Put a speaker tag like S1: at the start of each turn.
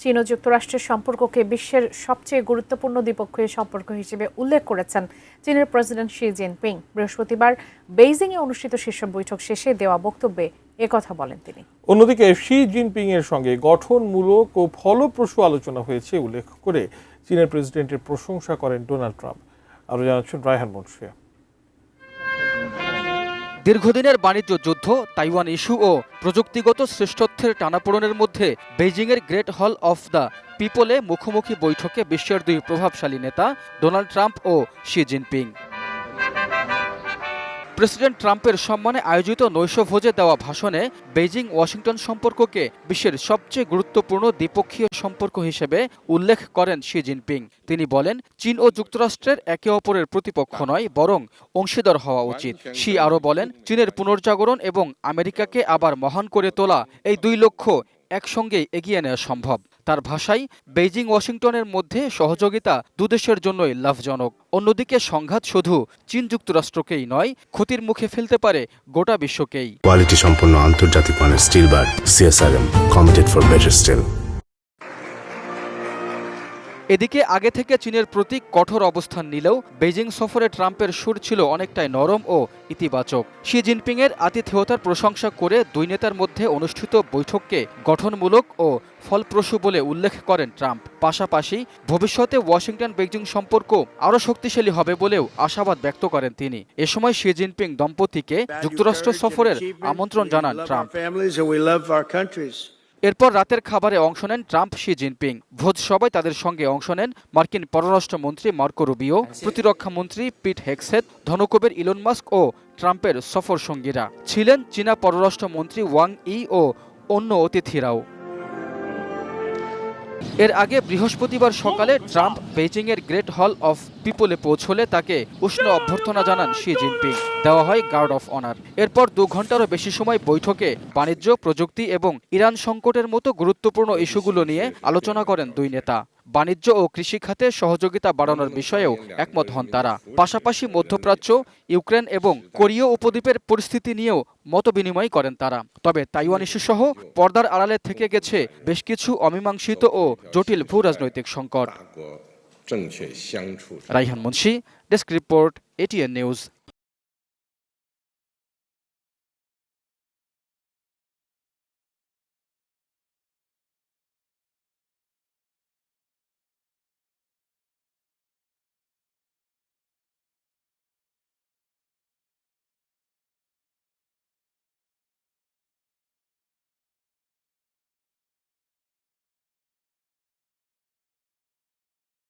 S1: চীন ও যুক্তরাষ্ট্রের সম্পর্ককে বিশ্বের সবচেয়ে গুরুত্বপূর্ণ দ্বিপক্ষীয় সম্পর্ক হিসেবে উল্লেখ করেছেন চীনের প্রেসিডেন্ট শি জিনপিং। বৃহস্পতিবার বেইজিংয়ে অনুষ্ঠিত শীর্ষ বৈঠক শেষে দেওয়া বক্তব্যে একথা বলেন তিনি।
S2: অন্যদিকে শি জিনপিং এর সঙ্গে গঠনমূলক ও ফলপ্রসূ আলোচনা হয়েছে উল্লেখ করে চীনের প্রেসিডেন্টের প্রশংসা করেন ডোনাল্ড ট্রাম্প। আরও জানাচ্ছেন রায়হান মুন্সিয়া।
S3: দীর্ঘদিনের বাণিজ্য যুদ্ধ, তাইওয়ান ইস্যু ও প্রযুক্তিগত শ্রেষ্ঠত্বের টানাপোড়েনের মধ্যে বেইজিংয়ের গ্রেট হল অফ দ্য পিপলে মুখোমুখি বৈঠকে বিশ্বের দুই প্রভাবশালী নেতা ডোনাল্ড ট্রাম্প ও শি জিনপিং। প্রেসিডেন্ট ট্রাম্পের সম্মানে আয়োজিত নৈশভোজে দেওয়া ভাষণে বেইজিং ওয়াশিংটন সম্পর্ককে বিশ্বের সবচেয়ে গুরুত্বপূর্ণ দ্বিপক্ষীয় সম্পর্ক হিসেবে উল্লেখ করেন শি জিনপিং। তিনি বলেন, চীন ও যুক্তরাষ্ট্রের একে অপরের প্রতিপক্ষ নয়, বরং অংশীদার হওয়া উচিত। শি আরও বলেন, চীনের পুনর্জাগরণ এবং আমেরিকাকে আবার মহান করে তোলা, এই দুই লক্ষ্য একসঙ্গেই এগিয়ে নেওয়া সম্ভব। তার ভাষায়, বেইজিং ওয়াশিংটনের মধ্যে সহযোগিতা দুদেশের জন্যই লাভজনক। অন্যদিকে সংঘাত শুধু চীন যুক্তরাষ্ট্রকেই নয়, ক্ষতির মুখে ফেলতে পারে গোটা বিশ্বকেই।
S4: কোয়ালিটি সম্পন্ন আন্তর্জাতিক মানের still bar CSRM, committed for better still.
S3: এদিকে আগে থেকে চীনের প্রতি কঠোর অবস্থান নিলেও বেইজিং সফরে ট্রাম্পের সুর ছিল অনেকটাই নরম ও ইতিবাচক। শি জিনপিংয়ের আতিথেয়তার প্রশংসা করে দুই নেতার মধ্যে অনুষ্ঠিত বৈঠককে গঠনমূলক ও ফলপ্রসূ বলে উল্লেখ করেন ট্রাম্প। পাশাপাশি ভবিষ্যতে ওয়াশিংটন বেইজিং সম্পর্ক আরও শক্তিশালী হবে বলেও আশাবাদ ব্যক্ত করেন তিনি। এ সময় শি জিনপিং দম্পতিকে যুক্তরাষ্ট্র সফরের আমন্ত্রণ জানান ট্রাম্প। এরপর রাতের খাবারে অংশ নেন ট্রাম্প, শি জিনপিং। ভোজ সভায় তাদের সঙ্গে অংশ নেন মার্কিন পররাষ্ট্রমন্ত্রী মার্কো রুবিও, প্রতিরক্ষামন্ত্রী পিট হেগসেথ, ধনকুবের ইলন মাস্ক ও ট্রাম্পের সফর সঙ্গীরা ছিলেন চীনা পররাষ্ট্রমন্ত্রী ওয়াং ই ও অন্য অতিথিরাও। এর আগে বৃহস্পতিবার সকালে ট্রাম্প বেইজিংয়ের গ্রেট হল অফ পিপলে পৌঁছলে তাকে উষ্ণ অভ্যর্থনা জানান শি জিনপিং। দেওয়া হয় গার্ড অফ অনার। এরপর 2 ঘন্টারও বেশি সময় বৈঠকে বাণিজ্য, প্রযুক্তি এবং ইরান সংকটের মতো গুরুত্বপূর্ণ ইস্যুগুলো নিয়ে আলোচনা করেন দুই নেতা। বাণিজ্য ও কৃষি খাতে সহযোগিতা বাড়ানোর বিষয়েও একমত হন তারা। পাশাপাশি মধ্যপ্রাচ্য, ইউক্রেন এবং কোরীয় উপদ্বীপের পরিস্থিতি নিয়েও মতবিনিময় করেন তারা। তবে তাইওয়ান ইস্যুসহ পর্দার আড়ালে থেকে গেছে বেশ কিছু অমীমাংসিত ও জটিল ভূরাজনৈতিক সংকট। Raihan Munshi, desk report, ATN news.